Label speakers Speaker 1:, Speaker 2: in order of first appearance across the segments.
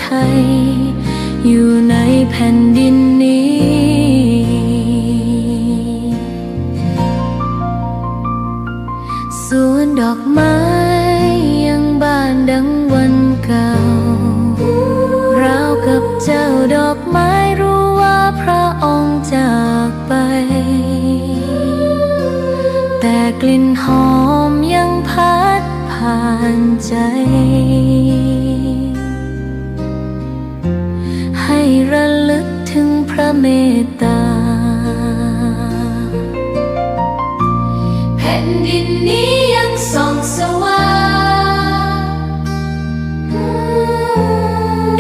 Speaker 1: ไทยอยู่ในแผ่นดินนี้สวนดอกไม้ยังบานดังวันเก่าราวกับเจ้าดอกไม้รู้ว่าพระองค์จากไปแต่กลิ่นหอมยังพัดผ่านใจให้ระลึกถึงพระเมตตาแผ่นดินนี้ยังส่องสว่าง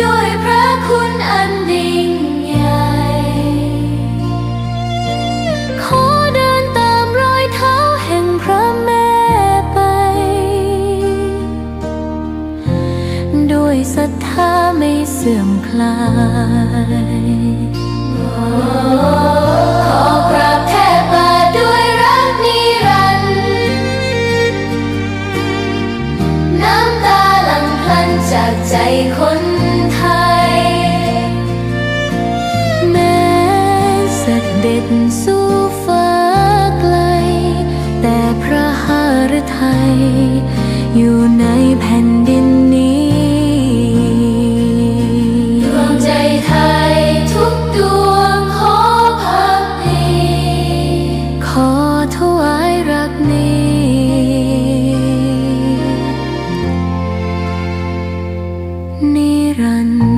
Speaker 1: ด้วยพระคุณอันยิ่งใหญ่ขอเดินตามรอยเท้าแห่งพระแม่ไปด้วยศรัทธาไม่เสื่อมคลายขอกราบแทบบาทด้วยรักนิรันดร์น้ำตาหลั่งพลันจากใจคนไทยแม้เสด็จสู่ฟ้าไกลแต่พระหฤทัยอยู่ในแผ่นดินนี้ดวงใจไทยทุกดวงขอพักดีขอถวายรักนี้นิรันดร์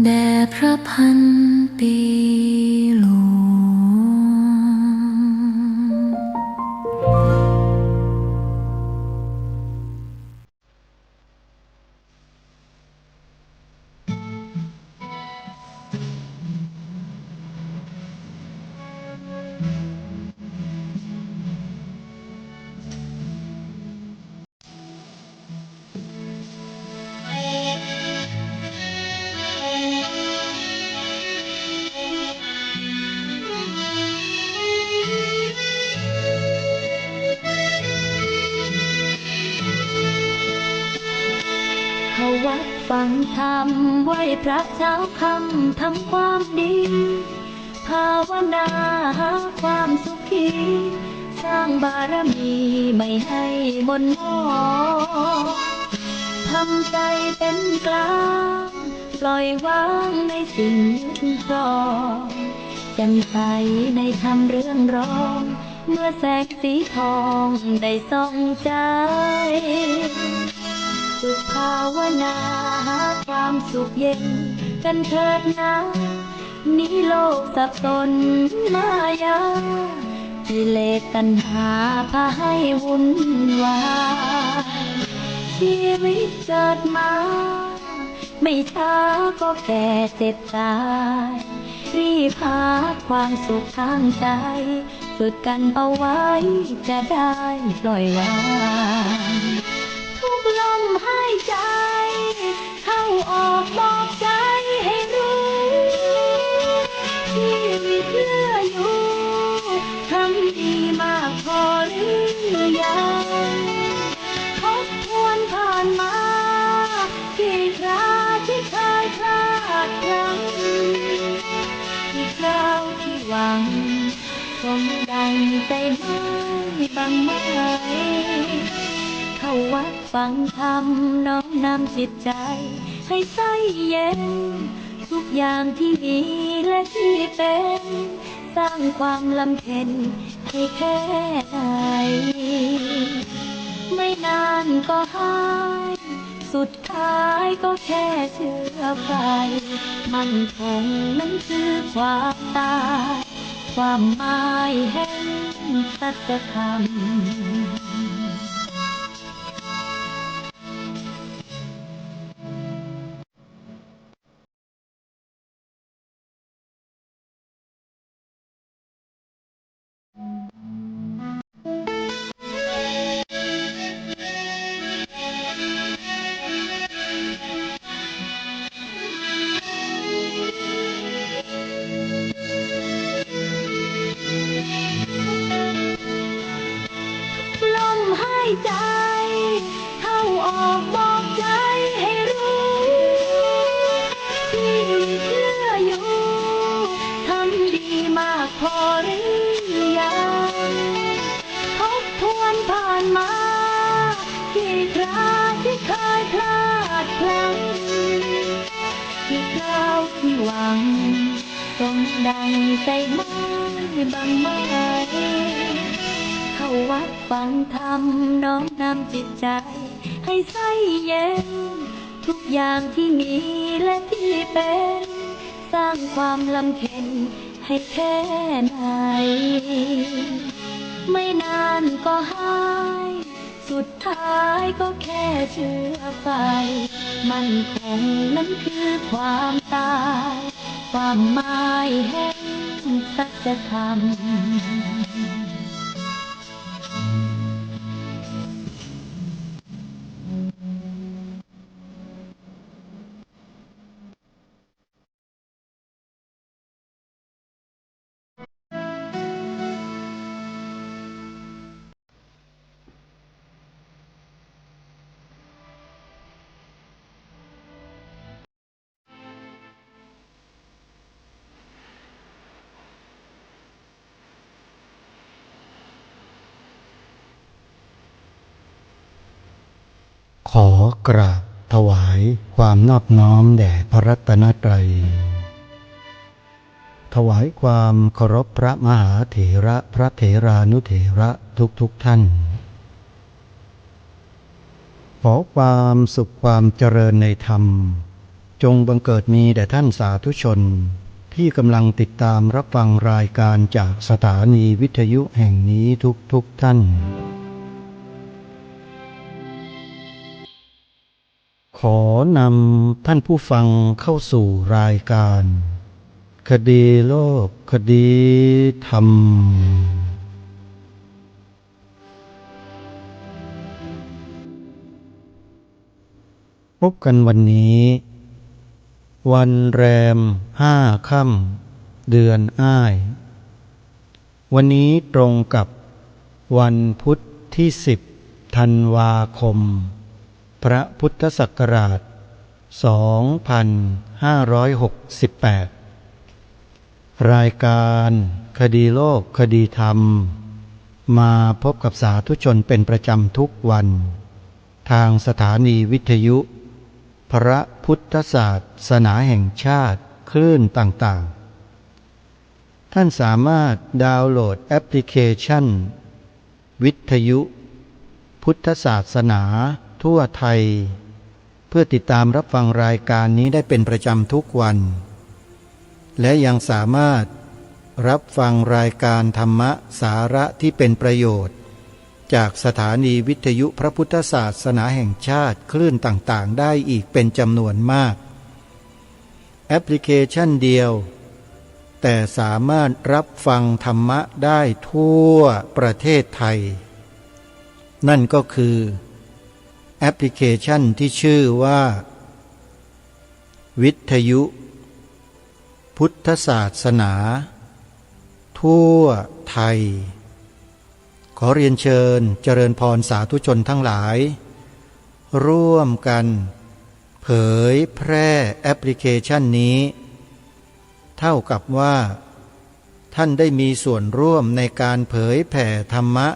Speaker 1: แด่พระพันปีหลวงเข้าวัดฟังธรรมไหว้พระเช้าค่ำทำความดีภาวนาหาความสุขีสร้างบารมีไม่ให้หม่นหมองทำใจเป็นกลางปล่อยวางในสิ่งยึดครองแจ่มใสในธรรมเรื่องรองเมื่อแสงสีทองได้ส่องใจฝึกภาวนาหาความสุขเย็นกันเถิดนะนี้โลกสับสนมายากิเลสตัณหาพาให้วุ่นวายชีวิตเกิดมาไม่ช้าก็แก่เจ็บตายรีบหาความสุขทางใจฝึกกันเอาไว้จะได้ปล่อยวางทุกลมหายใจเข้าออกบอกใจให้รู้ชีวิตเหลืออยู่ทำดีมากพอหรือยังทบทวนผ่านมากี่คราที่เคยพลาดพลั้งกี่คราวที่หวังสมดังใจไม่บ้างไหมเข้าวัดฟังธรรมน้อมนำจิตใจให้ใสเย็นทุกอย่างที่มีและที่เป็นสร้างความลำเพ็ญให้แค่ไหนไม่นานก็หายสุดท้ายก็แค่เชื่อไปมั่นคงนั้นคือความตายความหมายแห่งสัจธรรม ออกบอกใจให้รู้ชีวิตเหลืออยู่ทำดีมากพอหรือยังทบทวนผ่านมากี่คราที่เคยพลาดพลั้งกี่คราวที่หวังสมดังใจหมายบางไหมเข้าวัดฟังธรรมน้อมนำจิตใจให้ใสเย็นทุกอย่างที่มีและที่เป็นสร้างความลำเค็ญให้แค่ไหนไม่นานก็หายสุดท้ายก็แค่เชื่อไปมันคงนั้นคือความตายความหมายแห่งสัจธรรม
Speaker 2: ขอกราบถวายความนอบน้อมแด่พระรัตนตรัยถวายความเคารพพระมหาเถระพระเถรานุเถระทุกท่านขอความสุขความเจริญในธรรมจงบังเกิดมีแด่ท่านสาธุชนที่กำลังติดตามรับฟังรายการจากสถานีวิทยุแห่งนี้ทุกท่านขอนำท่านผู้ฟังเข้าสู่รายการคดีโลกคดีธรรมพบกันวันนี้วันแรม5 ค่ำเดือนอ้ายวันนี้ตรงกับวันพุธที่10 ธันวาคมพระพุทธศักราช 2568 รายการคดีโลกคดีธรรมมาพบกับสาธุชนเป็นประจำทุกวันทางสถานีวิทยุพระพุทธศาสนาแห่งชาติคลื่นต่างๆท่านสามารถดาวน์โหลดแอปพลิเคชันวิทยุพุทธศาสนาทั่วไทยเพื่อติดตามรับฟังรายการนี้ได้เป็นประจำทุกวันและยังสามารถรับฟังรายการธรรมะสาระที่เป็นประโยชน์จากสถานีวิทยุพระพุทธศาสนาแห่งชาติคลื่นต่างๆได้อีกเป็นจำนวนมากแอปพลิเคชันเดียวแต่สามารถรับฟังธรรมะได้ทั่วประเทศไทยนั่นก็คือแอปพลิเคชันที่ชื่อว่าวิทยุพุทธศาสนาทั่วไทยขอเรียนเชิญเจริญพรสาธุชนทั้งหลายร่วมกันเผยแพร่แอปพลิเคชันนี้เท่ากับว่าท่านได้มีส่วนร่วมในการเผยแผ่ธรรมะ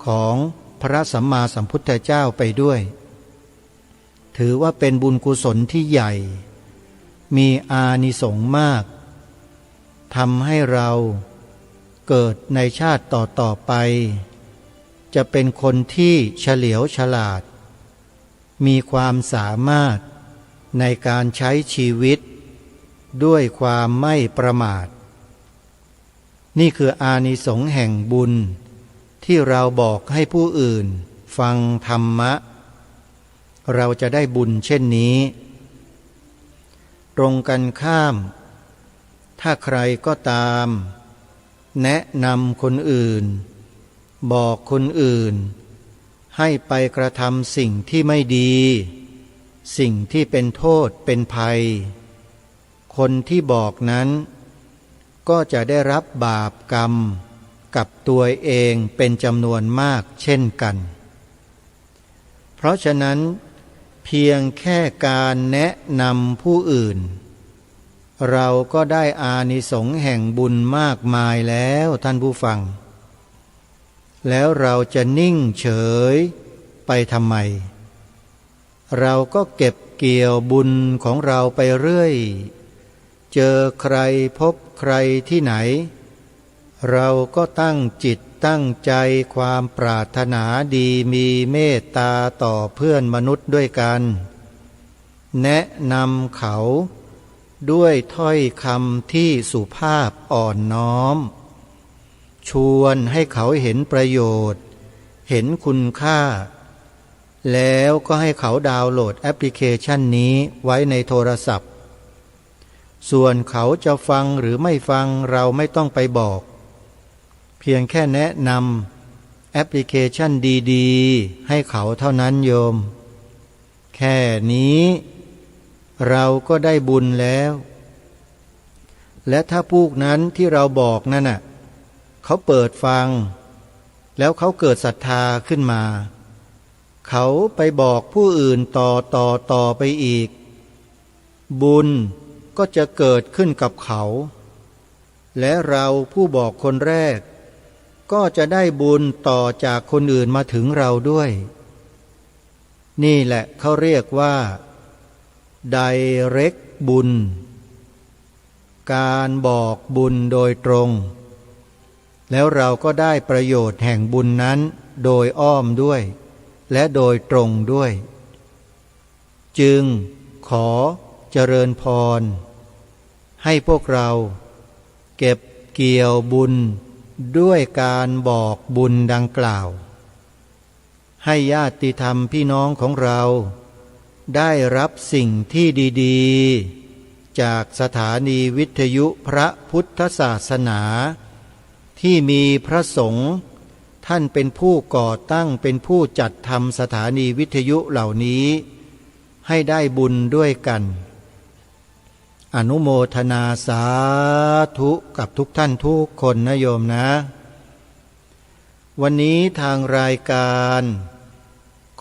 Speaker 2: ของพระสัมมาสัมพุทธเจ้าไปด้วยถือว่าเป็นบุญกุศลที่ใหญ่มีอานิสงส์มากทำให้เราเกิดในชาติต่อไปจะเป็นคนที่เฉลียวฉลาดมีความสามารถในการใช้ชีวิตด้วยความไม่ประมาทนี่คืออานิสงส์แห่งบุญที่เราบอกให้ผู้อื่นฟังธรรมะเราจะได้บุญเช่นนี้ตรงกันข้ามถ้าใครก็ตามแนะนำคนอื่นบอกคนอื่นให้ไปกระทำสิ่งที่ไม่ดีสิ่งที่เป็นโทษเป็นภัยคนที่บอกนั้นก็จะได้รับบาปกรรมกับตัวเองเป็นจำนวนมากเช่นกัน เพราะฉะนั้นเพียงแค่การแนะนำผู้อื่นเราก็ได้อานิสงส์แห่งบุญมากมายแล้วท่านผู้ฟังแล้วเราจะนิ่งเฉยไปทำไมเราก็เก็บเกี่ยวบุญของเราไปเรื่อยเจอใครพบใครที่ไหนเราก็ตั้งจิตตั้งใจความปรารถนาดีมีเมตตาต่อเพื่อนมนุษย์ด้วยกันแนะนำเขาด้วยถ้อยคำที่สุภาพอ่อนน้อมชวนให้เขาเห็นประโยชน์เห็นคุณค่าแล้วก็ให้เขาดาวน์โหลดแอปพลิเคชันนี้ไว้ในโทรศัพท์ส่วนเขาจะฟังหรือไม่ฟังเราไม่ต้องไปบอกเพียงแค่แนะนำแอปพลิเคชันดีๆให้เขาเท่านั้นโยมแค่นี้เราก็ได้บุญแล้วและถ้าพวกนั้นที่เราบอกนั่นน่ะเขาเปิดฟังแล้วเขาเกิดศรัทธาขึ้นมาเขาไปบอกผู้อื่นต่อไปอีกบุญก็จะเกิดขึ้นกับเขาและเราผู้บอกคนแรกก็จะได้บุญต่อจากคนอื่นมาถึงเราด้วยนี่แหละเขาเรียกว่าdirect บุญการบอกบุญโดยตรงแล้วเราก็ได้ประโยชน์แห่งบุญนั้นโดยอ้อมด้วยและโดยตรงด้วยจึงขอเจริญพรให้พวกเราเก็บเกี่ยวบุญด้วยการบอกบุญดังกล่าวให้ญาติธรรมพี่น้องของเราได้รับสิ่งที่ดีๆจากสถานีวิทยุพระพุทธศาสนาที่มีพระสงฆ์ท่านเป็นผู้ก่อตั้งเป็นผู้จัดทำสถานีวิทยุเหล่านี้ให้ได้บุญด้วยกันอนุโมทนาสาธุกับทุกท่านทุกคนนะโยมนะวันนี้ทางรายการ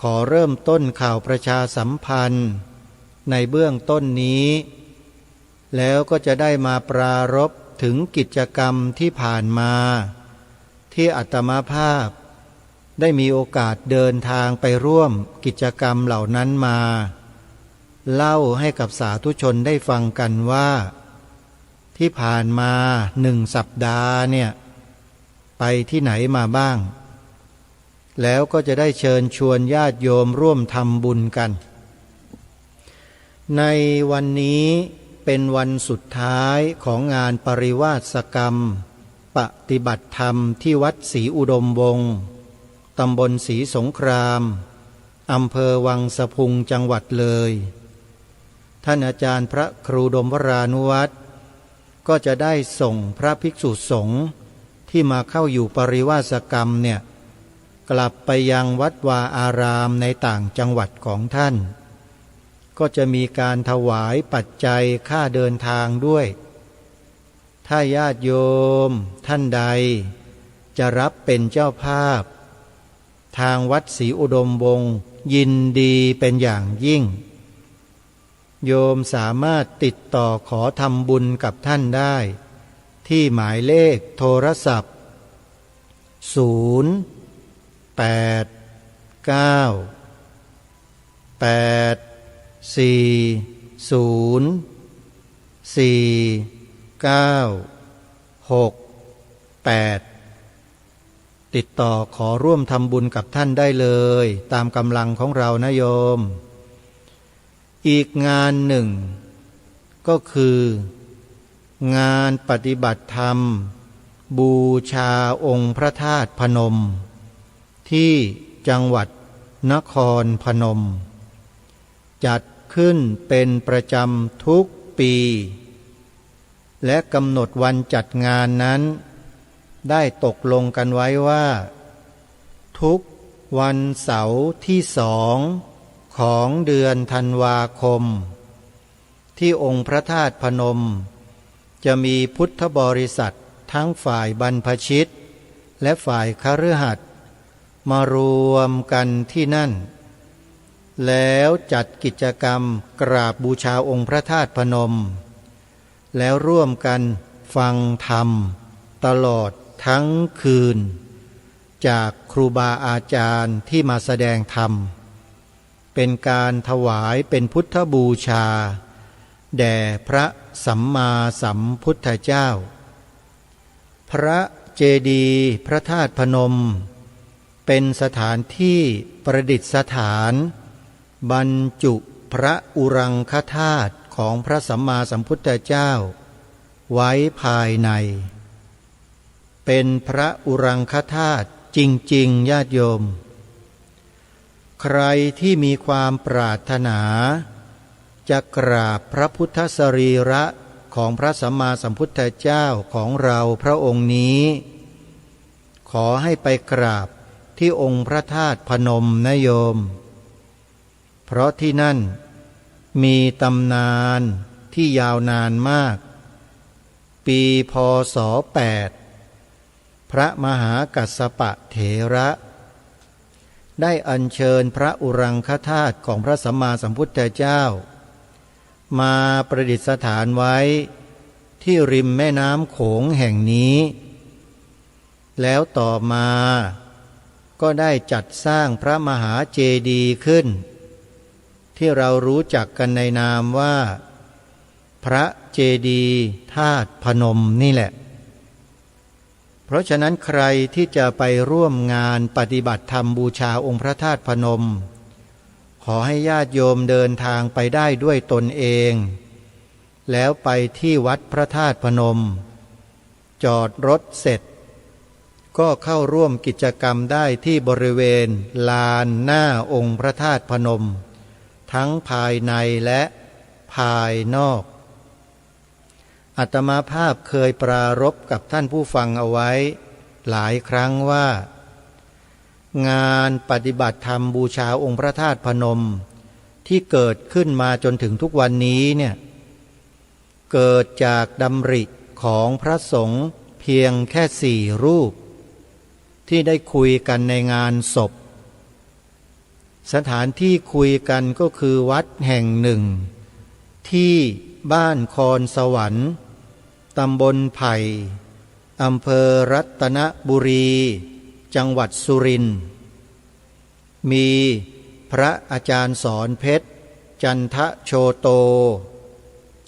Speaker 2: ขอเริ่มต้นข่าวประชาสัมพันธ์ในเบื้องต้นนี้แล้วก็จะได้มาปรารภถึงกิจกรรมที่ผ่านมาที่อาตมาภาพได้มีโอกาสเดินทางไปร่วมกิจกรรมเหล่านั้นมาเล่าให้กับสาธุชนได้ฟังกันว่าที่ผ่านมา1 สัปดาห์เนี่ยไปที่ไหนมาบ้างแล้วก็จะได้เชิญชวนญาติโยมร่วมทำบุญกันในวันนี้เป็นวันสุดท้ายของงานปริวาสกรรมปฏิบัติธรรมที่วัดศรีอุดมวงศ์ตำบลศรีสงครามอำเภอวังสะพุงจังหวัดเลยท่านอาจารย์พระครูดมวรานุวัตรก็จะได้ส่งพระภิกษุสงฆ์ที่มาเข้าอยู่ปริวาสกรรมเนี่ยกลับไปยังวัดวาอารามในต่างจังหวัดของท่านก็จะมีการถวายปัจจัยค่าเดินทางด้วยถ้าญาติโยมท่านใดจะรับเป็นเจ้าภาพทางวัดศรีอุดมวงศ์ยินดีเป็นอย่างยิ่งโยมสามารถติดต่อขอทำบุญกับท่านได้ที่หมายเลขโทรศัพท์ติดต่อขอร่วมทำบุญกับท่านได้เลยตามกำลังของเรานะโยมอีกงานหนึ่งก็คืองานปฏิบัติธรรมบูชาองค์พระธาตุพนมที่จังหวัดนครพนมจัดขึ้นเป็นประจำทุกปีและกำหนดวันจัดงานนั้นได้ตกลงกันไว้ว่าทุกวันเสาร์ที่2ของเดือนธันวาคมที่องค์พระธาตุพนมจะมีพุทธบริษัททั้งฝ่ายบรรพชิตและฝ่ายคฤหัสถ์มารวมกันที่นั่น แล้วจัดกิจกรรมกราบบูชาองค์พระธาตุพนมแล้วร่วมกันฟังธรรมตลอดทั้งคืนจากครูบาอาจารย์ที่มาแสดงธรรมเป็นการถวายเป็นพุทธบูชาแด่พระสัมมาสัมพุทธเจ้าพระเจดีย์พระธาตุพนมเป็นสถานที่ประดิษฐานบรรจุพระอุรังคธาตุของพระสัมมาสัมพุทธเจ้าไว้ภายในเป็นพระอุรังคธาตุจริงๆญาติโยมใครที่มีความปรารถนาจะกราบพระพุทธสรีระของพระสัมมาสัมพุทธเจ้าของเราพระองค์นี้ขอให้ไปกราบที่องค์พระธาตุพนมนะโยมเพราะที่นั่นมีตำนานที่ยาวนานมากปีพ.ศ. 8พระมหากัสสปะเถระได้อัญเชิญพระอุรังคธาตุของพระสัมมาสัมพุทธเจ้ามาประดิษฐานไว้ที่ริมแม่น้ำโขงแห่งนี้แล้วต่อมาก็ได้จัดสร้างพระมหาเจดีย์ขึ้นที่เรารู้จักกันในนามว่าพระเจดีย์ธาตุพนมนี่แหละเพราะฉะนั้นใครที่จะไปร่วมงานปฏิบัติธรรมบูชาองค์พระธาตุพนมขอให้ญาติโยมเดินทางไปได้ด้วยตนเองแล้วไปที่วัดพระธาตุพนมจอดรถเสร็จก็เข้าร่วมกิจกรรมได้ที่บริเวณลานหน้าองค์พระธาตุพนมทั้งภายในและภายนอกอาตมาภาพเคยปรารภกับท่านผู้ฟังเอาไว้หลายครั้งว่างานปฏิบัติธรรมบูชาองค์พระธาตุพนมที่เกิดขึ้นมาจนถึงทุกวันนี้เนี่ยเกิดจากดำริของพระสงฆ์เพียงแค่4 รูปที่ได้คุยกันในงานศพสถานที่คุยกันก็คือวัดแห่งหนึ่งที่บ้านคอนสวรรค์ตำบลไผ่อำเภอรัตนบุรีจังหวัดสุรินทร์มีพระอาจารย์สอนเพชรจันทโชโต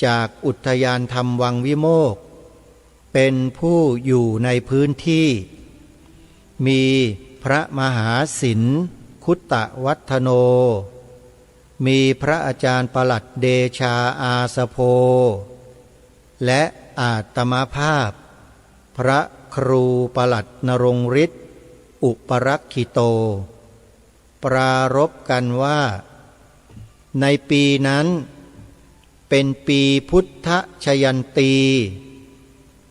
Speaker 2: จากอุทยานธรรมวังวิโมกข์เป็นผู้อยู่ในพื้นที่มีพระมหาศิลป์คุตตวัฒโนมีพระอาจารย์ปลัดเดชาอาสโพและอาตมาภาพพระครูปลัดนรงฤทธิ์อุปรักขิโตปรารภกันว่าในปีนั้นเป็นปีพุทธชยันตี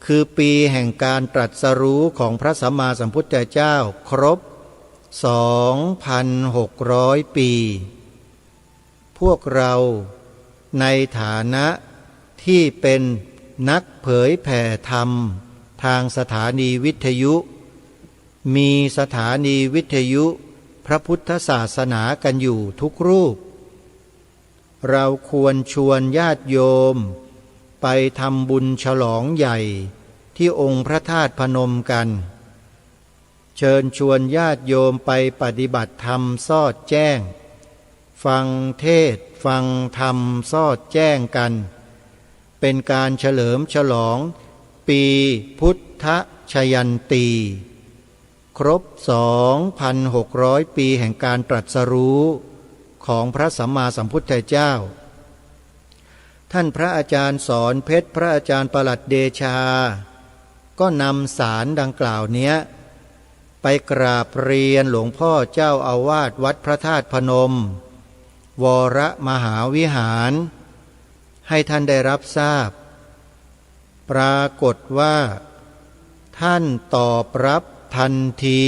Speaker 2: คือปีแห่งการตรัสรู้ของพระสัมมาสัมพุทธเจ้าครบ 2,600 ปีพวกเราในฐานะที่เป็นนักเผยแผ่ธรรมทางสถานีวิทยุมีสถานีวิทยุพระพุทธศาสนากันอยู่ทุกรูปเราควรชวนญาติโยมไปทำบุญฉลองใหญ่ที่องค์พระธาตุพนมกันเชิญชวนญาติโยมไปปฏิบัติธรรมสอดแจ้งฟังเทศน์ฟังธรรมสอดแจ้งกันเป็นการเฉลิมฉลองปีพุทธชยันตีครบ 2,600 ปีแห่งการตรัสรู้ของพระสัมมาสัมพุทธเจ้าท่านพระอาจารย์สอนเพชรพระอาจารย์ปลัดเดชาก็นำสารดังกล่าวเนี้ยไปกราบเรียนหลวงพ่อเจ้าอาวาสวัดพระธาตุพนมวรมหาวิหารให้ท่านได้รับทราบปรากฏว่าท่านตอบรับทันที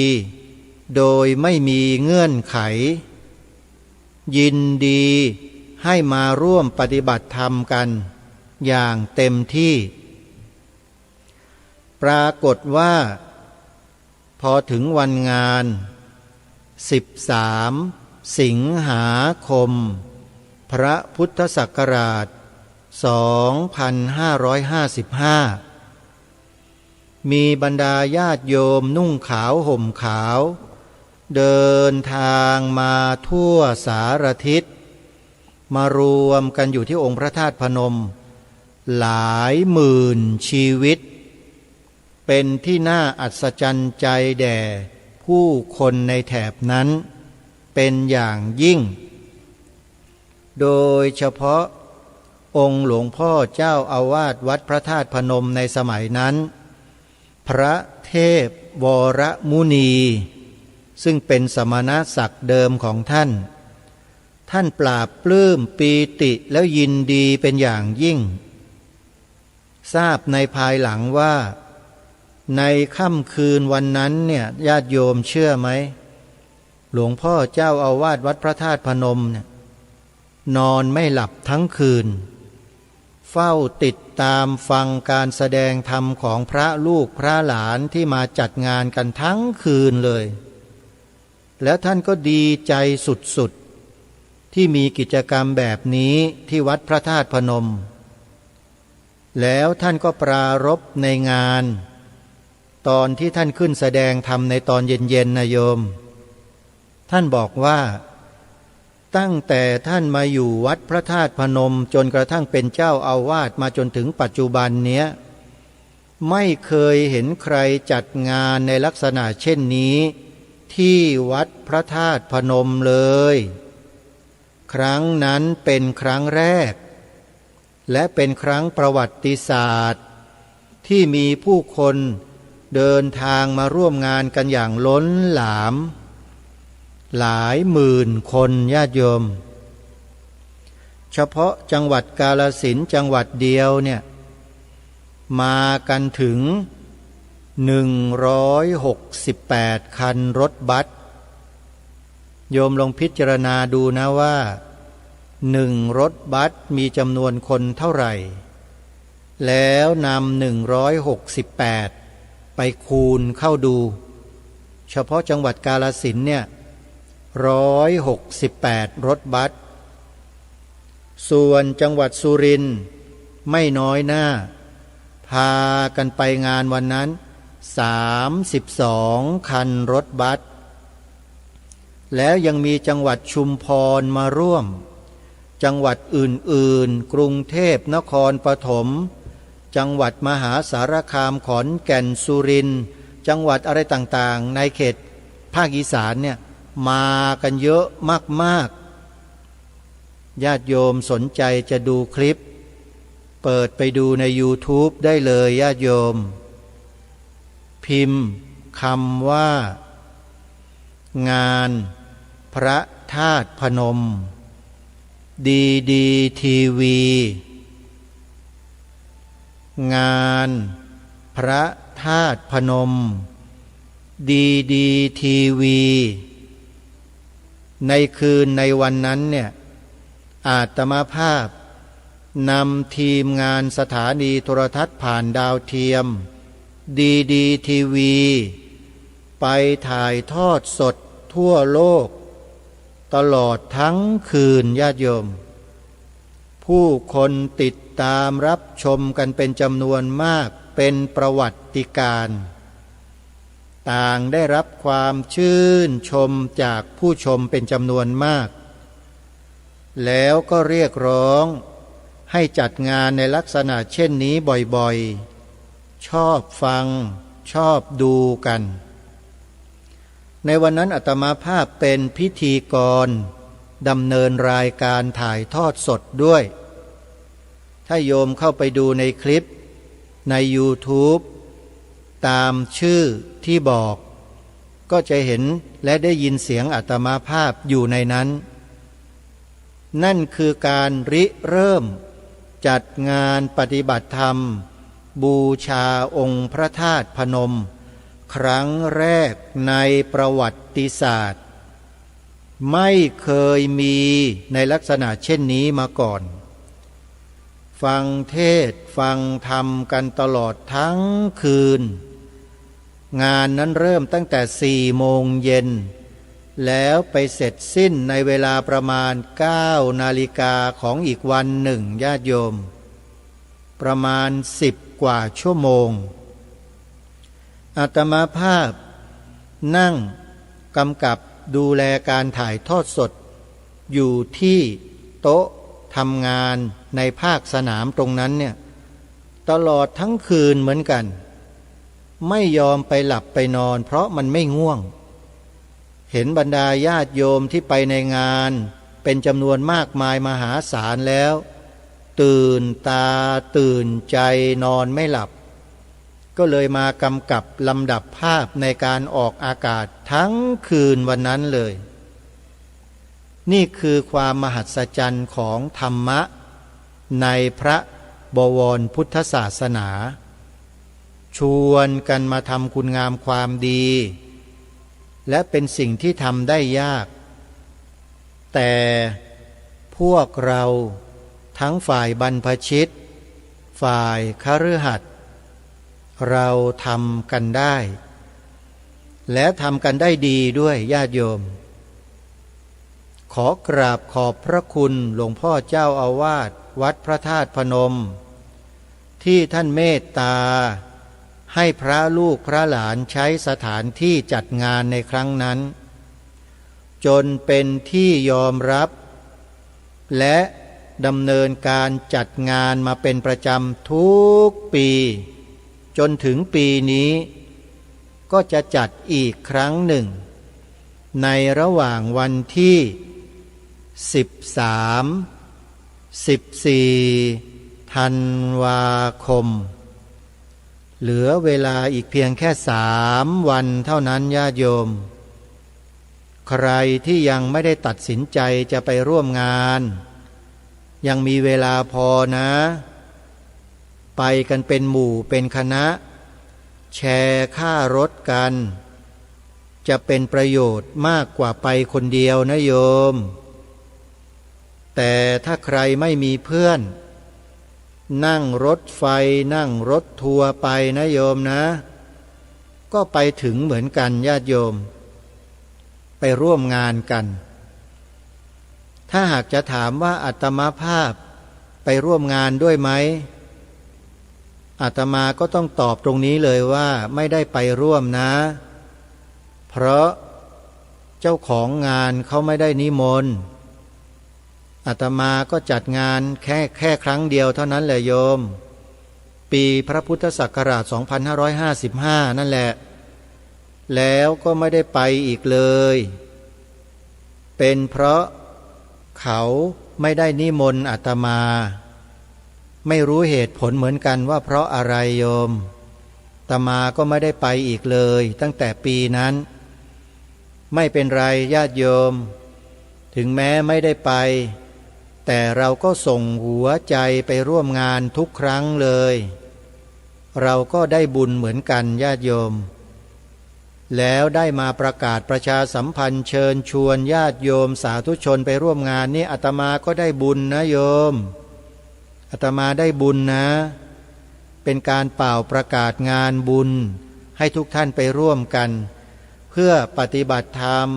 Speaker 2: โดยไม่มีเงื่อนไขยินดีให้มาร่วมปฏิบัติธรรมกันอย่างเต็มที่ปรากฏว่าพอถึงวันงาน13 สิงหาคมพระพุทธศักราช2555มีบรรดาญาติโยมนุ่งขาวห่มขาวเดินทางมาทั่วสารทิศมารวมกันอยู่ที่องค์พระธาตุพนมหลายหมื่นชีวิตเป็นที่น่าอัศจรรย์ใจแด่ผู้คนในแถบนั้นเป็นอย่างยิ่งโดยเฉพาะองค์หลวงพ่อเจ้าอาวาสวัดพระธาตุพนมในสมัยนั้นพระเทพวรมุนีซึ่งเป็นสมณศักดิ์เดิมของท่านปราบปลื้มปีติแล้วยินดีเป็นอย่างยิ่งทราบในภายหลังว่าในค่ำคืนวันนั้นเนี่ยญาติโยมเชื่อไหมหลวงพ่อเจ้าอาวาสวัดพระธาตุพนมเนี่ยนอนไม่หลับทั้งคืนเฝ้าติดตามฟังการแสดงธรรมของพระลูกพระหลานที่มาจัดงานกันทั้งคืนเลยแล้วท่านก็ดีใจสุดๆที่มีกิจกรรมแบบนี้ที่วัดพระธาตุพนมแล้วท่านก็ปรารภในงานตอนที่ท่านขึ้นแสดงธรรมในตอนเย็นๆนะโยมท่านบอกว่าตั้งแต่ท่านมาอยู่วัดพระธาตุพนมจนกระทั่งเป็นเจ้าอาวาสมาจนถึงปัจจุบันเนี้ยไม่เคยเห็นใครจัดงานในลักษณะเช่นนี้ที่วัดพระธาตุพนมเลยครั้งนั้นเป็นครั้งแรกและเป็นครั้งประวัติศาสตร์ที่มีผู้คนเดินทางมาร่วมงานกันอย่างล้นหลามหลายหมื่นคนญาติโยมเฉพาะจังหวัดกาฬสินธุ์จังหวัดเดียวเนี่ยมากันถึง168คันรถบัสโยมลองพิจารณาดูนะว่า1รถบัสมีจำนวนคนเท่าไหร่แล้วนำ168ไปคูณเข้าดูเฉพาะจังหวัดกาฬสินธุ์เนี่ย168รถบัสส่วนจังหวัดสุรินทร์ไม่น้อยหน้าพากันไปงานวันนั้น32คันรถบัสแล้วยังมีจังหวัดชุมพรมาร่วมจังหวัดอื่นๆกรุงเทพนครปฐมจังหวัดมหาสารคามขอนแก่นสุรินทร์จังหวัดอะไรต่างๆในเขตภาคอีสานเนี่ยมากันเยอะมากๆญาติโยมสนใจจะดูคลิปเปิดไปดูใน YouTube ได้เลยญาติโยมพิมพ์คำว่างานพระธาตุพนมดีทีวีงานพระธาตุพนมดีทีวีในคืนในวันนั้นเนี่ยอาตมาภาพนำทีมงานสถานีโทรทัศน์ผ่านดาวเทียมดีทีวีไปถ่ายทอดสดทั่วโลกตลอดทั้งคืนญาติโยมผู้คนติดตามรับชมกันเป็นจำนวนมากเป็นประวัติการณ์ต่างได้รับความชื่นชมจากผู้ชมเป็นจำนวนมากแล้วก็เรียกร้องให้จัดงานในลักษณะเช่นนี้บ่อยๆชอบฟังชอบดูกันในวันนั้นอาตมาภาพเป็นพิธีกรดำเนินรายการถ่ายทอดสดด้วยถ้าโยมเข้าไปดูในคลิปใน YouTube ตามชื่อที่บอกก็จะเห็นและได้ยินเสียงอาตมาภาพอยู่ในนั้นนั่นคือการริเริ่มจัดงานปฏิบัติธรรมบูชาองค์พระธาตุพนมครั้งแรกในประวัติศาสตร์ไม่เคยมีในลักษณะเช่นนี้มาก่อนฟังเทศน์ฟังธรรมกันตลอดทั้งคืนงานนั้นเริ่มตั้งแต่4 โมงเย็น แล้วไปเสร็จสิ้นในเวลาประมาณ9 นาฬิกาของอีกวันหนึ่งญาติโยมประมาณ10 กว่าชั่วโมงอาตมาภาพนั่งกำกับดูแลการถ่ายทอดสดอยู่ที่โต๊ะทำงานในภาคสนามตรงนั้นเนี่ยตลอดทั้งคืนเหมือนกันไม่ยอมไปหลับไปนอนเพราะมันไม่ง่วงเห็นบรรดาญาติโยมที่ไปในงานเป็นจำนวนมากมายมหาศาลแล้วตื่นตาตื่นใจนอนไม่หลับก็เลยมากำกับลำดับภาพในการออกอากาศทั้งคืนวันนั้นเลยนี่คือความมหัศจรรย์ของธรรมะในพระบวรพุทธศาสนาชวนกันมาทำคุณงามความดีและเป็นสิ่งที่ทำได้ยากแต่พวกเราทั้งฝ่ายบรรพชิตฝ่ายคฤหัสถ์เราทำกันได้และทำกันได้ดีด้วยญาติโยมขอกราบขอบพระคุณหลวงพ่อเจ้าอาวาสวัดพระธาตุพนมที่ท่านเมตตาให้พระลูกพระหลานใช้สถานที่จัดงานในครั้งนั้นจนเป็นที่ยอมรับและดำเนินการจัดงานมาเป็นประจำทุกปีจนถึงปีนี้ก็จะจัดอีกครั้งหนึ่งในระหว่างวันที่13-14 ธันวาคมเหลือเวลาอีกเพียงแค่3 วันเท่านั้นญาติโยมใครที่ยังไม่ได้ตัดสินใจจะไปร่วมงานยังมีเวลาพอนะไปกันเป็นหมู่เป็นคณะแชร์ค่ารถกันจะเป็นประโยชน์มากกว่าไปคนเดียวนะโยมแต่ถ้าใครไม่มีเพื่อนนั่งรถไฟนั่งรถทัวร์ไปนะโยมนะก็ไปถึงเหมือนกันญาติโยมไปร่วมงานกันถ้าหากจะถามว่าอาตมาภาพไปร่วมงานด้วยไหมอาตมาก็ต้องตอบตรงนี้เลยว่าไม่ได้ไปร่วมนะเพราะเจ้าของงานเขาไม่ได้นิมนต์อาตมาก็จัดงานแค่ครั้งเดียวเท่านั้นแหละโยมปีพระพุทธศักราช 2555 นั่นแหละแล้วก็ไม่ได้ไปอีกเลยเป็นเพราะเขาไม่ได้นิมนต์อาตมาไม่รู้เหตุผลเหมือนกันว่าเพราะอะไรโยมอาตมาก็ไม่ได้ไปอีกเลยตั้งแต่ปีนั้นไม่เป็นไรญาติโยมถึงแม้ไม่ได้ไปแต่เราก็ส่งหัวใจไปร่วมงานทุกครั้งเลยเราก็ได้บุญเหมือนกันญาติโยมแล้วได้มาประกาศประชาสัมพันธ์เชิญชวนญาติโยมสาธุชนไปร่วมงานนี้อาตมาก็ได้บุญนะโยมอาตมาได้บุญนะเป็นการเป่าประกาศงานบุญให้ทุกท่านไปร่วมกันเพื่อปฏิบัติธรรม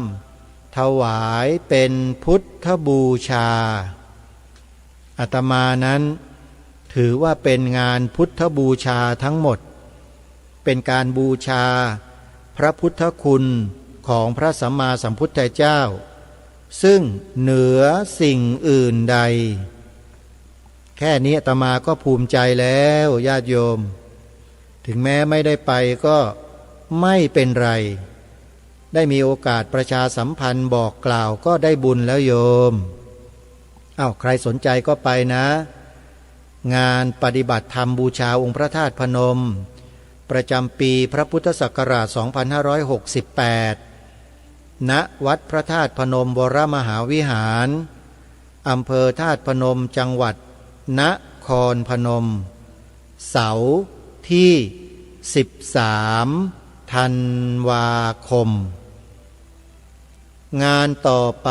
Speaker 2: ถวายเป็นพุทธบูชาอาตมานั้นถือว่าเป็นงานพุทธบูชาทั้งหมดเป็นการบูชาพระพุทธคุณของพระสัมมาสัมพุทธเจ้าซึ่งเหนือสิ่งอื่นใดแค่นี้อาตมาก็ภูมิใจแล้วญาติโยมถึงแม้ไม่ได้ไปก็ไม่เป็นไรได้มีโอกาสประชาสัมพันธ์บอกกล่าวก็ได้บุญแล้วโยมใครสนใจก็ไปนะงานปฏิบัติธรรมบูชาองค์พระธาตุพนมประจำปีพระพุทธศักราช 2568 ณ วัดพระธาตุพนมวรมหาวิหารอำเภอธาตุพนมจังหวัดนครพนมเสาร์ที่13 ธันวาคมงานต่อไป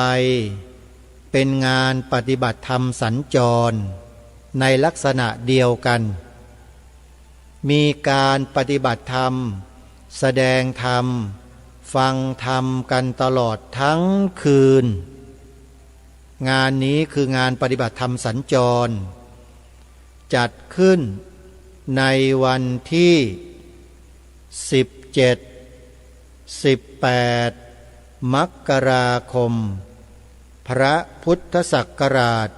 Speaker 2: เป็นงานปฏิบัติธรรมสัญจรในลักษณะเดียวกันมีการปฏิบัติธรรมแสดงธรรม ฟังธรรมกันตลอดทั้งคืนงานนี้คืองานปฏิบัติธรรมสัญจรจัดขึ้นในวันที่17-18 มกราคมพระพุทธศักราช2569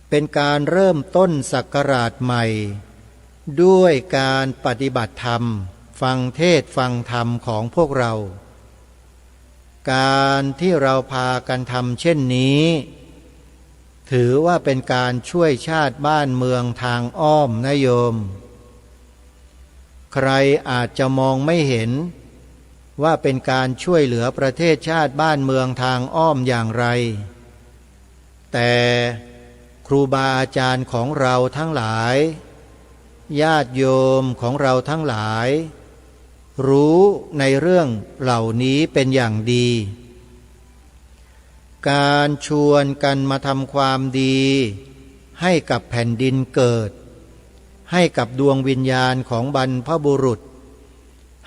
Speaker 2: เป็นการเริ่มต้นศักราชใหม่ด้วยการปฏิบัติธรรมฟังเทศน์ฟังธรรมของพวกเราการที่เราพากันทำเช่นนี้ถือว่าเป็นการช่วยชาติบ้านเมืองทางอ้อมนะโยมใครอาจจะมองไม่เห็นว่าเป็นการช่วยเหลือประเทศชาติบ้านเมืองทางอ้อมอย่างไรแต่ครูบาอาจารย์ของเราทั้งหลายญาติโยมของเราทั้งหลายรู้ในเรื่องเหล่านี้เป็นอย่างดีการชวนกันมาทำความดีให้กับแผ่นดินเกิดให้กับดวงวิญญาณของบรรพบุรุษ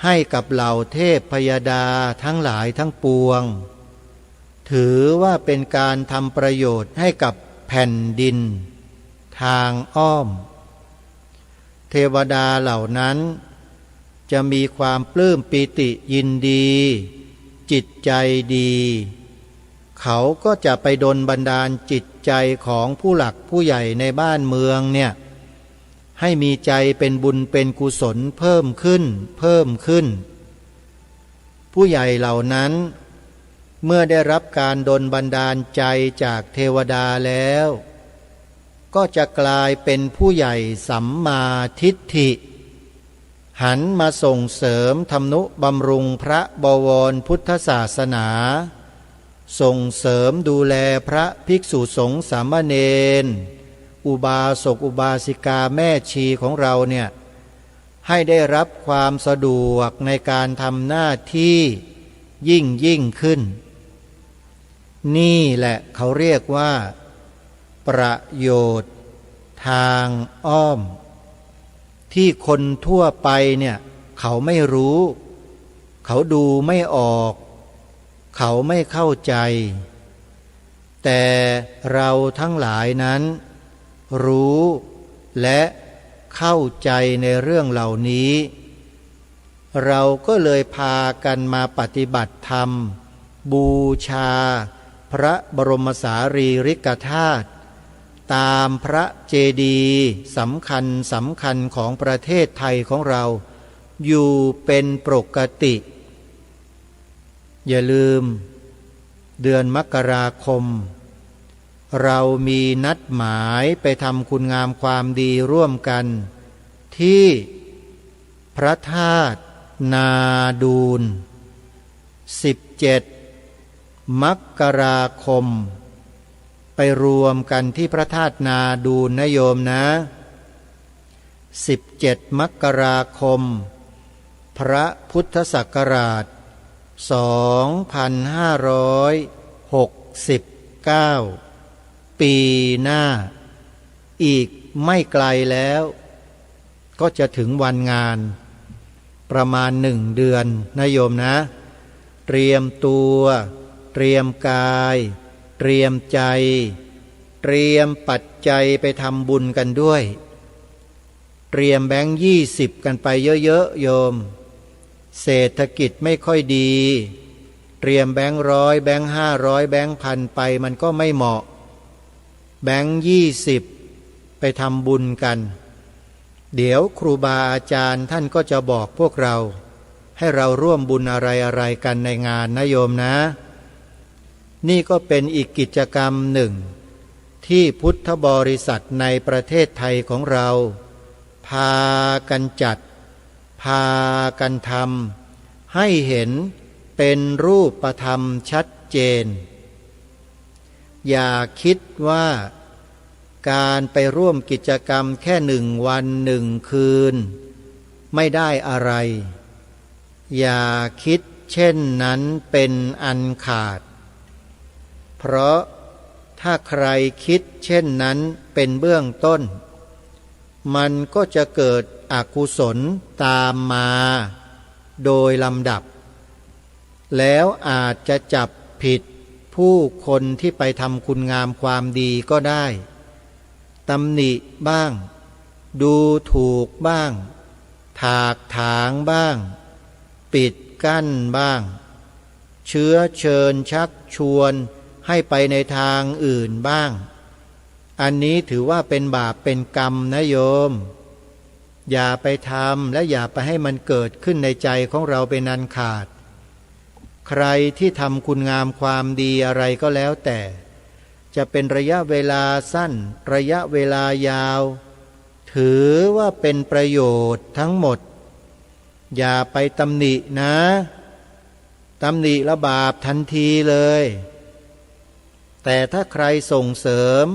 Speaker 2: ให้กับเหล่าเทพพยดาทั้งหลายทั้งปวงถือว่าเป็นการทำประโยชน์ให้กับแผ่นดินทางอ้อมเทวดาเหล่านั้นจะมีความปลื้มปิติยินดีจิตใจดีเขาก็จะไปดลบันดาลจิตใจของผู้หลักผู้ใหญ่ในบ้านเมืองเนี่ยให้มีใจเป็นบุญเป็นกุศลเพิ่มขึ้นผู้ใหญ่เหล่านั้นเมื่อได้รับการดลบันดาลใจจากเทวดาแล้วก็จะกลายเป็นผู้ใหญ่สัมมาทิฏฐิหันมาส่งเสริมทำนุบำรุงพระบวรพุทธศาสนาส่งเสริมดูแลพระภิกษุสงฆ์สามเณรอุบาสกอุบาสิกาแม่ชีของเราเนี่ยให้ได้รับความสะดวกในการทำหน้าที่ยิ่งขึ้นนี่แหละเขาเรียกว่าประโยชน์ทางอ้อมที่คนทั่วไปเนี่ยเขาไม่รู้เขาดูไม่ออกเขาไม่เข้าใจแต่เราทั้งหลายนั้นรู้และเข้าใจในเรื่องเหล่านี้เราก็เลยพากันมาปฏิบัติธรรมบูชาพระบรมสารีริกธาตุตามพระเจดีย์สำคัญของประเทศไทยของเราอยู่เป็นปกติอย่าลืมเดือนมกราคมเรามีนัดหมายไปทำคุณงามความดีร่วมกันที่พระธาตุนาดูล17 มกราคมไปรวมกันที่พระธาตุนาดูลนะโยมนะ17 มกราคมพระพุทธศักราช2569ปีหน้าอีกไม่ไกลแล้วก็จะถึงวันงานประมาณ1 เดือนนะโยมนะเตรียมตัวเตรียมกายเตรียมใจเตรียมปัจจัยไปทำบุญกันด้วยเตรียมแบงค์20กันไปเยอะๆโยมเศรษฐกิจไม่ค่อยดีเตรียมแบงค์100แบงค์500แบงค์พันไปมันก็ไม่เหมาะแบงค์20ไปทำบุญกันเดี๋ยวครูบาอาจารย์ท่านก็จะบอกพวกเราให้เราร่วมบุญอะไรกันในงานนะโยมนะนี่ก็เป็นอีกกิจกรรมหนึ่งที่พุทธบริษัทในประเทศไทยของเราพากันจัดพากันทำให้เห็นเป็นรูปธรรมชัดเจนอย่าคิดว่าการไปร่วมกิจกรรมแค่1 วัน1 คืนไม่ได้อะไรอย่าคิดเช่นนั้นเป็นอันขาดเพราะถ้าใครคิดเช่นนั้นเป็นเบื้องต้น มันก็จะเกิดอกุศลตามมาโดยลำดับแล้วอาจจะจับผิดผู้คนที่ไปทำคุณงามความดีก็ได้ตำหนิบ้างดูถูกบ้างถากถางบ้างปิดกั้นบ้างเชื้อเชิญชักชวนให้ไปในทางอื่นบ้างอันนี้ถือว่าเป็นบาปเป็นกรรมนะโยมอย่าไปทำและอย่าไปให้มันเกิดขึ้นในใจของเราเป็นอันขาดใครที่ทำคุณงามความดีอะไรก็แล้วแต่จะเป็นระยะเวลาสั้นระยะเวลายาวถือว่าเป็นประโยชน์ทั้งหมดอย่าไปตำหนินะตำหนิละบาปทันทีเลยแต่ถ้าใครส่งเสริม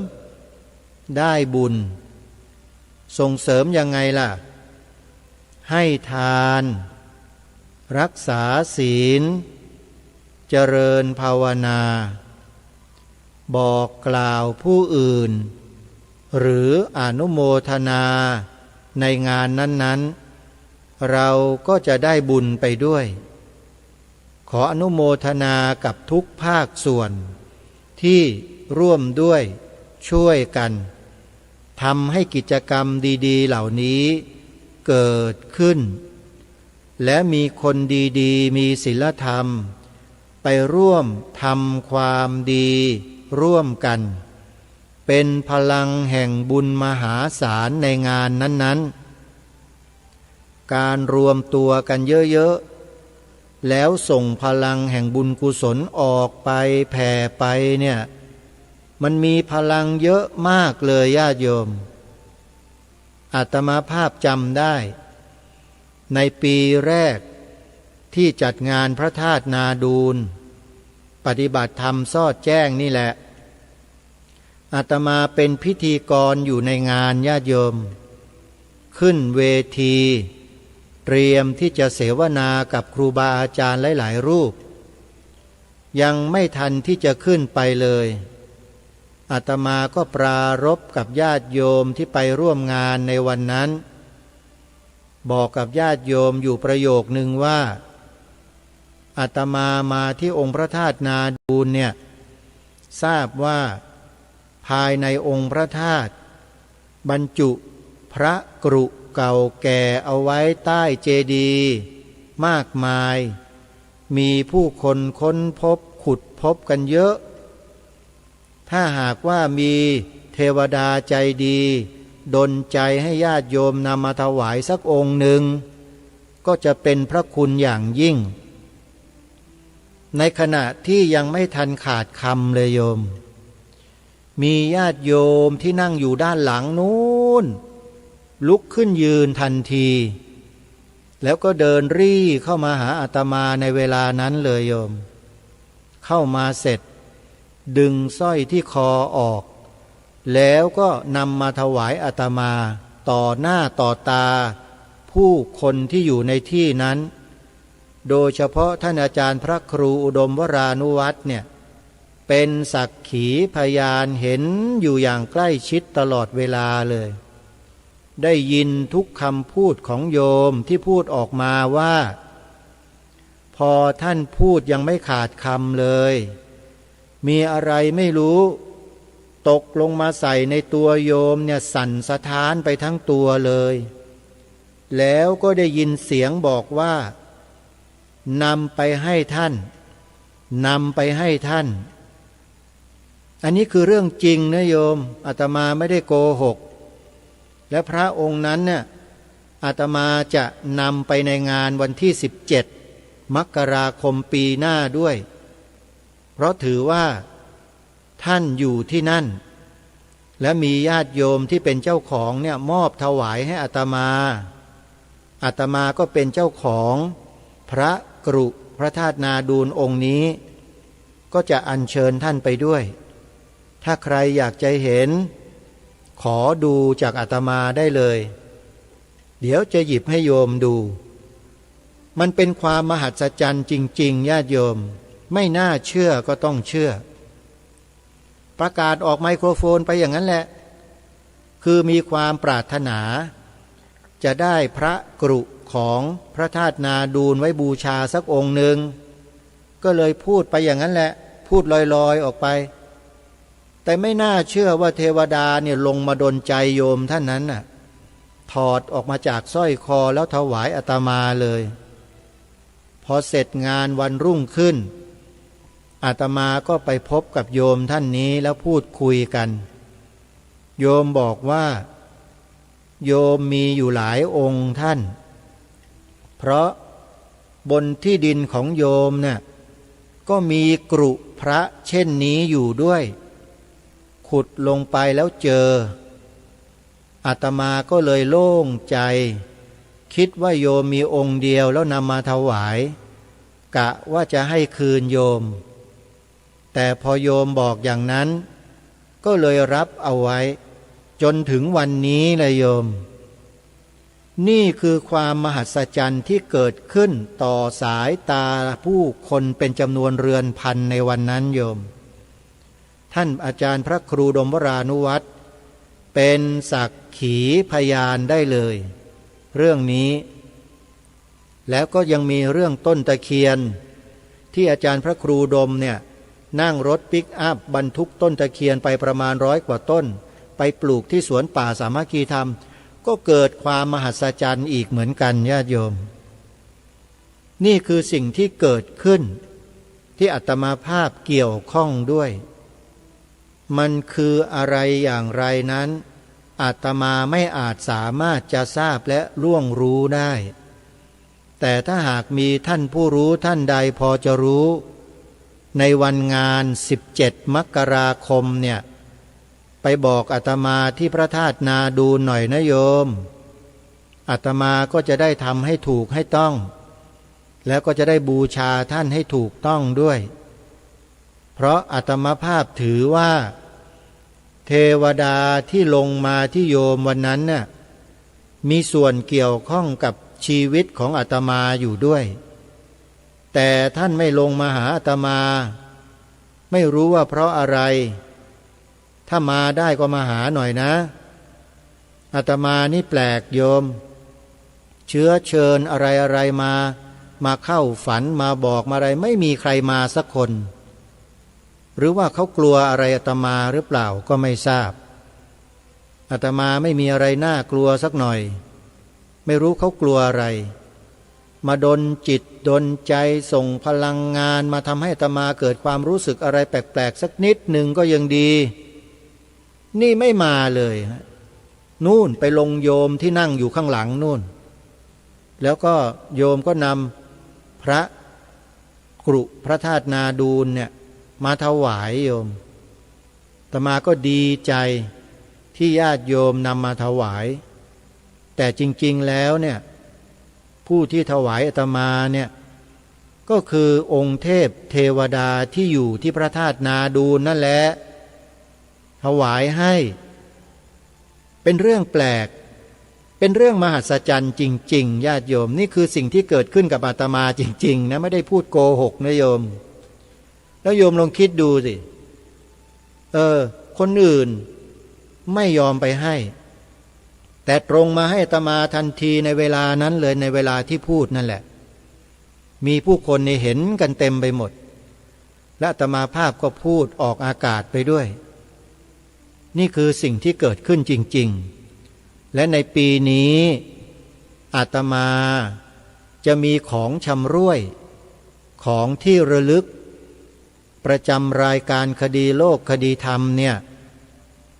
Speaker 2: ได้บุญส่งเสริมยังไงล่ะให้ทานรักษาศีลเจริญภาวนาบอกกล่าวผู้อื่นหรืออนุโมทนาในงานนั้นๆเราก็จะได้บุญไปด้วยขออนุโมทนากับทุกภาคส่วนที่ร่วมด้วยช่วยกันทำให้กิจกรรมดีๆเหล่านี้เกิดขึ้นและมีคนดีๆมีศีลธรรมไปร่วมทำความดีร่วมกันเป็นพลังแห่งบุญมหาศาลในงานนั้นๆการรวมตัวกันเยอะๆแล้วส่งพลังแห่งบุญกุศลออกไปแผ่ไปเนี่ยมันมีพลังเยอะมากเลยญาติโยมอาตมาภาพจำได้ในปีแรกที่จัดงานพระธาตุนาดูลปฏิบัติธรรมสอดแจ้งนี่แหละอาตมาเป็นพิธีกรอยู่ในงานญาติโยมขึ้นเวทีเตรียมที่จะเสวนากับครูบาอาจารย์หลายๆรูปยังไม่ทันที่จะขึ้นไปเลยอาตมาก็ปรารภกับญาติโยมที่ไปร่วมงานในวันนั้นบอกกับญาติโยมอยู่ประโยคนึงว่าอาตมาที่องค์พระธาตุนาดูลเนี่ยทราบว่าภายในองค์พระธาตุบรรจุพระกรุเก่าแก่เอาไว้ใต้เจดีย์มากมายมีผู้คนค้นพบขุดพบกันเยอะถ้าหากว่ามีเทวดาใจดีดลใจให้ญาติโยมนำมาถวายสักองค์หนึ่งก็จะเป็นพระคุณอย่างยิ่งในขณะที่ยังไม่ทันขาดคำเลยโยมมีญาติโยมที่นั่งอยู่ด้านหลังนู้นลุกขึ้นยืนทันทีแล้วก็เดินรี่เข้ามาหาอาตมาในเวลานั้นเลยโยมเข้ามาเสร็จดึงสร้อยที่คอออกแล้วก็นำมาถวายอาตมาต่อหน้าต่อตาผู้คนที่อยู่ในที่นั้นโดยเฉพาะท่านอาจารย์พระครูอุดมวรานุวัตรเนี่ยเป็นสักขีพยานเห็นอยู่อย่างใกล้ชิดตลอดเวลาเลยได้ยินทุกคำพูดของโยมที่พูดออกมาว่าพอท่านพูดยังไม่ขาดคำเลยมีอะไรไม่รู้ตกลงมาใส่ในตัวโยมเนี่ยสั่นสะท้านไปทั้งตัวเลยแล้วก็ได้ยินเสียงบอกว่านำไปให้ท่านนำไปให้ท่านอันนี้คือเรื่องจริงนะโยมอาตมาไม่ได้โกหกและพระองค์นั้นเนี่ยอาตมาจะนำไปในงานวันที่17 มกราคมปีหน้าด้วยเพราะถือว่าท่านอยู่ที่นั่นและมีญาติโยมที่เป็นเจ้าของเนี่ยมอบถวายให้อาตมาก็เป็นเจ้าของพระกรุพระธาตุนาดูลองค์นี้ก็จะอัญเชิญท่านไปด้วยถ้าใครอยากจะเห็นขอดูจากอาตมาได้เลยเดี๋ยวจะหยิบให้โยมดูมันเป็นความมหัศจรรย์จริงๆญาติโยมไม่น่าเชื่อก็ต้องเชื่อประกาศออกไมโครโฟนไปอย่างนั้นแหละ คือมีความปรารถนาจะได้พระกรุของพระธาตุนาดูลไว้บูชาสักองค์หนึ่งก็เลยพูดไปอย่างนั้นแหละพูดลอยๆออกไปแต่ไม่น่าเชื่อว่าเทวดาเนี่ยลงมาดลใจโยมท่านนั้นน่ะถอดออกมาจากสร้อยคอแล้วถวายอาตมาเลยพอเสร็จงานวันรุ่งขึ้นอาตมาก็ไปพบกับโยมท่านนี้แล้วพูดคุยกันโยมบอกว่าโยมมีอยู่หลายองค์ท่านเพราะบนที่ดินของโยมเนี่ยก็มีกรุพระเช่นนี้อยู่ด้วยขุดลงไปแล้วเจออาตมาก็เลยโล่งใจคิดว่าโยมมีองค์เดียวแล้วนำมาถวายกะว่าจะให้คืนโยมแต่พอโยมบอกอย่างนั้นก็เลยรับเอาไว้จนถึงวันนี้เลยโยมนี่คือความมหัศจรรย์ที่เกิดขึ้นต่อสายตาผู้คนเป็นจำนวนเรือนพันในวันนั้นโยมท่านอาจารย์พระครูดมวรานุวัตรเป็นสักขีพยานได้เลยเรื่องนี้แล้วก็ยังมีเรื่องต้นตะเคียนที่อาจารย์พระครูดมเนี่ยนั่งรถปิกอัพบรรทุกต้นตะเคียนไปประมาณ100 กว่าต้นไปปลูกที่สวนป่าสามัคคีธรรมก็เกิดความมหัศจรรย์อีกเหมือนกันญาติโยมนี่คือสิ่งที่เกิดขึ้นที่อาตมาภาพเกี่ยวข้องด้วยมันคืออะไรอย่างไรนั้นอาตมาไม่อาจสามารถจะทราบและล่วงรู้ได้แต่ถ้าหากมีท่านผู้รู้ท่านใดพอจะรู้ในวันงาน17 มกราคมเนี่ยไปบอกอาตมาที่พระธาตุนาดูลหน่อยนะโยมอาตมาก็จะได้ทำให้ถูกให้ต้องแล้วก็จะได้บูชาท่านให้ถูกต้องด้วยเพราะอาตมาภาพถือว่าเทวดาที่ลงมาที่โยมวันนั้นน่ะมีส่วนเกี่ยวข้องกับชีวิตของอาตมาอยู่ด้วยแต่ท่านไม่ลงมาหาอาตมาไม่รู้ว่าเพราะอะไรถ้ามาได้ก็มาหาหน่อยนะอาตมานี่แปลกโยมเชื้อเชิญอะไรมาเข้าฝันมาบอกมาอะไรไม่มีใครมาสักคนหรือว่าเขากลัวอะไรอาตมาหรือเปล่าก็ไม่ทราบอาตมาไม่มีอะไรน่ากลัวสักหน่อยไม่รู้เขากลัวอะไรมาดลจิตดลใจส่งพลังงานมาทำให้อาตมาเกิดความรู้สึกอะไรแปลกๆสักนิดหนึ่งก็ยังดีนี่ไม่มาเลยนู่นไปลงโยมที่นั่งอยู่ข้างหลังนู่นแล้วก็โยมก็นำพระกรุพระธาตุนาดูลเนี่ยมาถวายโยมอาตมาก็ดีใจที่ญาติโยมนำมาถวายแต่จริงๆแล้วเนี่ยผู้ที่ถวายอาตมาเนี่ยก็คือองค์เทพเทวดาที่อยู่ที่พระธาตุนาดูลนั่นแหละถวายให้เป็นเรื่องแปลกเป็นเรื่องมหัศจรรย์จริงๆญาติโยมนี่คือสิ่งที่เกิดขึ้นกับอาตมาจริงๆนะไม่ได้พูดโกหกนะโยมแล้วโยมลองคิดดูสิคนอื่นไม่ยอมไปให้แต่ตรงมาให้อาตมาทันทีในเวลานั้นเลยในเวลาที่พูดนั่นแหละมีผู้คนเห็นกันเต็มไปหมดและอาตมาภาพก็พูดออกอากาศไปด้วยนี่คือสิ่งที่เกิดขึ้นจริงๆและในปีนี้อาตมาจะมีของชำร่วยของที่ระลึกประจำรายการคดีโลกคดีธรรมเนี่ย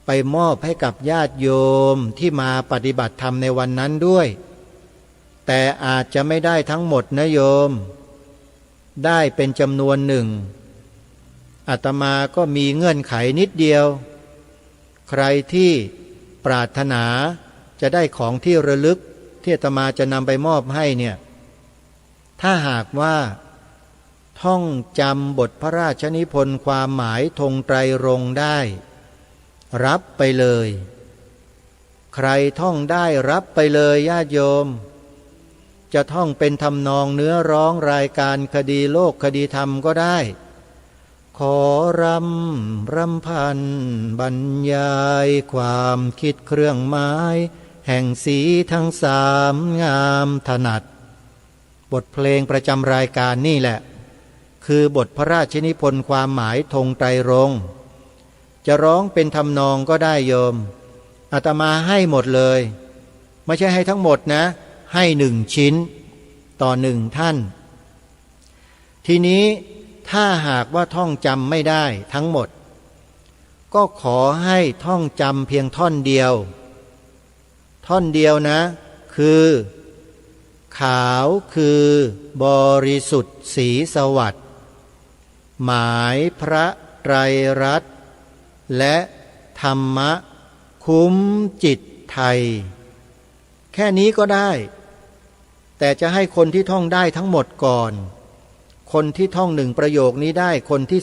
Speaker 2: ไปมอบให้กับญาติโยมที่มาปฏิบัติธรรมในวันนั้นด้วยแต่อาจจะไม่ได้ทั้งหมดนะโยมได้เป็นจำนวนหนึ่งอาตมาก็มีเงื่อนไขนิดเดียวใครที่ปรารถนาจะได้ของที่ระลึกที่อาตมาจะนำไปมอบให้เนี่ยถ้าหากว่าท่องจำบทพระราชนิพนธ์ความหมายธงไตรรงค์ได้รับไปเลยใครท่องได้รับไปเลยญาติโยมจะท่องเป็นทำนองเนื้อร้องรายการคดีโลกคดีธรรมก็ได้ ขอรำพันบรรยายความคิดเครื่องหมายแห่งสีทั้งสามงามถนัดบทเพลงประจำรายการนี่แหละคือบทพระราชนิพนธ์ความหมายธงไตรรงค์จะร้องเป็นทำนองก็ได้โยมอาตมาให้หมดเลยไม่ใช่ให้ทั้งหมดนะให้1 ชิ้นต่อ1ท่านทีนี้ถ้าหากว่าท่องจำไม่ได้ทั้งหมดก็ขอให้ท่องจำเพียงท่อนเดียวนะคือขาวคือบริสุทธิ์ศรีสวัสดิ์หมายพระไตรรัตน์และธรรมะคุ้มจิตไทยแค่นี้ก็ได้แต่จะให้คนที่ท่องได้ทั้งหมดก่อนคนที่ท่อง1 ประโยคนี้ได้คนที่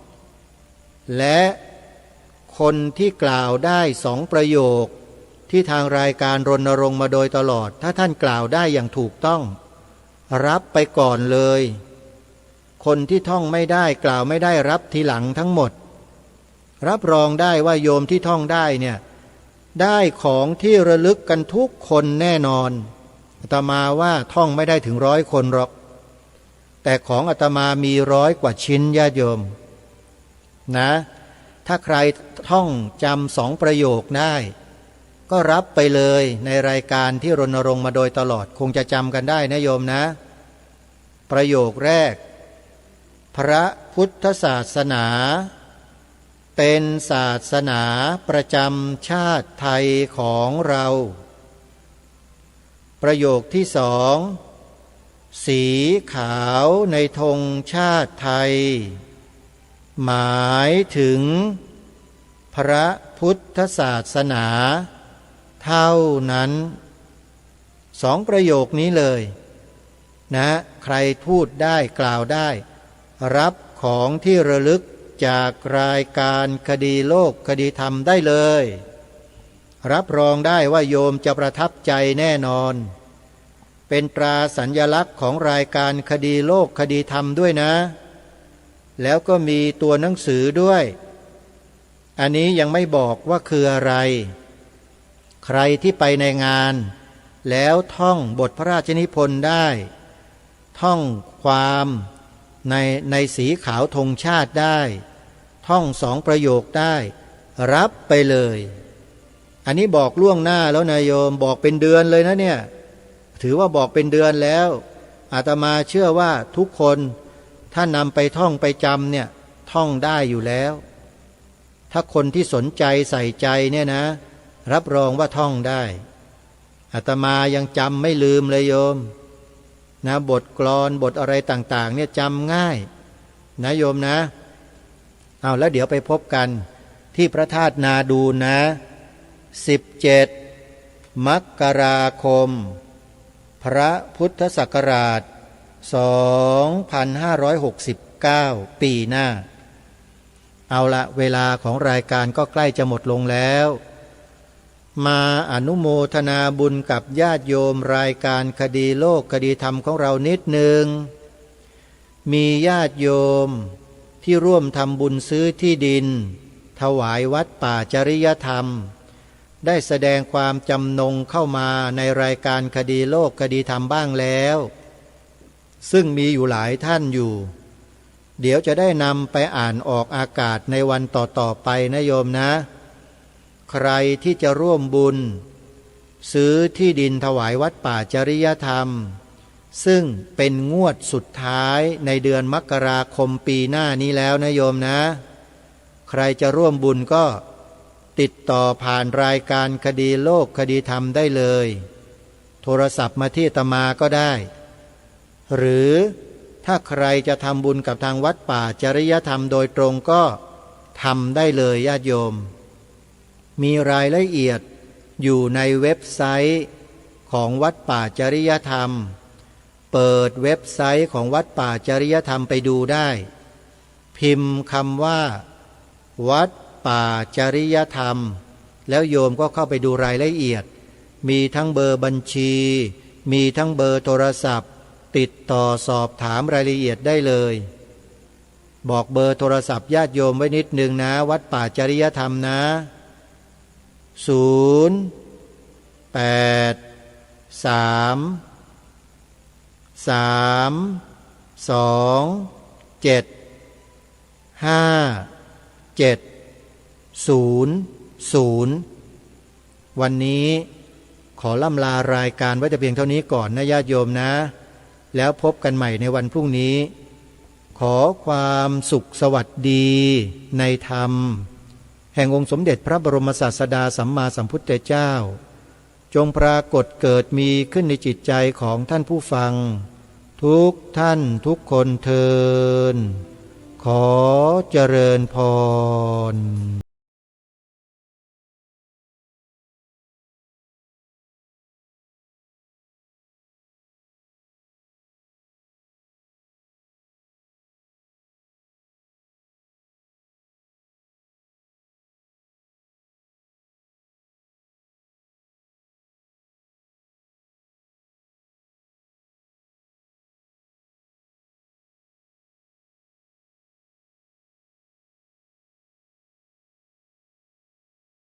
Speaker 2: 2และคนที่กล่าวได้2 ประโยคที่ทางรายการรณรงค์มาโดยตลอดถ้าท่านกล่าวได้อย่างถูกต้องรับไปก่อนเลยคนที่ท่องไม่ได้กล่าวไม่ได้รับทีหลังทั้งหมดรับรองได้ว่าโยมที่ท่องได้เนี่ยได้ของที่ระลึกกันทุกคนแน่นอนอาตมาว่าท่องไม่ได้ถึง100 คนหรอกแต่ของอาตมามี100 กว่าชิ้นญาติโยมนะถ้าใครท่องจำ2 ประโยคได้ก็รับไปเลยในรายการที่รณรงค์มาโดยตลอดคงจะจำกันได้นะโยมนะประโยคแรกพระพุทธศาสนาเป็นศาสนาประจำชาติไทยของเราประโยคที่2สีขาวในธงชาติไทยหมายถึงพระพุทธศาสนาเท่านั้น2 ประโยคนี้เลยนะใครพูดได้กล่าวได้รับของที่ระลึกจากรายการคดีโลกคดีธรรมได้เลยรับรองได้ว่าโยมจะประทับใจแน่นอนเป็นตราสัญลักษณ์ของรายการคดีโลกคดีธรรมด้วยนะแล้วก็มีตัวหนังสือด้วยอันนี้ยังไม่บอกว่าคืออะไรใครที่ไปในงานแล้วท่องบทพระราชนิพนธ์ได้ท่องความในสีขาวธงชาติได้ท่อง2 ประโยคได้รับไปเลยอันนี้บอกล่วงหน้าแล้วนายโยมบอกเป็นเดือนเลยนะเนี่ยถือว่าบอกเป็นเดือนแล้วอาตมาเชื่อว่าทุกคนถ้านำไปท่องไปจำเนี่ยท่องได้อยู่แล้วถ้าคนที่สนใจใส่ใจเนี่ยนะรับรองว่าท่องได้อาตมายังจำไม่ลืมเลยโยมนะบทกลอนบทอะไรต่างๆเนี่ยจำง่ายนะโยมนะเอาแล้วเดี๋ยวไปพบกันที่พระธาตุนาดูนนะ17 มกราคมพระพุทธศักราช2569ปีหน้าเอาละเวลาของรายการก็ใกล้จะหมดลงแล้วมาอนุโมทนาบุญกับญาติโยมรายการคดีโลกคดีธรรมของเรานิดหนึ่งมีญาติโยมที่ร่วมทำบุญซื้อที่ดินถวายวัดป่าจริยธรรมได้แสดงความจำนงเข้ามาในรายการคดีโลกคดีธรรมบ้างแล้วซึ่งมีอยู่หลายท่านอยู่เดี๋ยวจะได้นำไปอ่านออกอากาศในวันต่อๆไปนะโยมนะใครที่จะร่วมบุญซื้อที่ดินถวายวัดป่าจริยธรรมซึ่งเป็นงวดสุดท้ายในเดือนมกราคมปีหน้านี้แล้วนะโยมนะใครจะร่วมบุญก็ติดต่อผ่านรายการคดีโลกคดีธรรมได้เลยโทรศัพท์มาที่อาตมาก็ได้หรือถ้าใครจะทำบุญกับทางวัดป่าจริยธรรมโดยตรงก็ทำได้เลยญาติโยมมีรายละเอียดอยู่ในเว็บไซต์ของวัดป่าจริยธรรมเปิดเว็บไซต์ของวัดป่าจริยธรรมไปดูได้พิมพ์คำว่าวัดป่าจริยธรรมแล้วโยมก็เข้าไปดูรายละเอียดมีทั้งเบอร์บัญชีมีทั้งเบอร์โทรศัพท์ติดต่อสอบถามรายละเอียดได้เลย บอกเบอร์โทรศัพท์ญาติโยมไว้นิดนึงนะ วัดป่าจริยธรรมนะ0833275700วันนี้ขอล่ำลารายการไว้แต่เพียงเท่านี้ก่อนนะญาติโยมนะแล้วพบกันใหม่ในวันพรุ่งนี้ขอความสุขสวัสดีในธรรมแห่งองค์สมเด็จพระบรมศาสดาสัมมาสัมพุทธเจ้าจงปรากฏเกิดมีขึ้นในจิตใจของท่านผู้ฟังทุกท่านทุกคนเทอญขอเจริญพร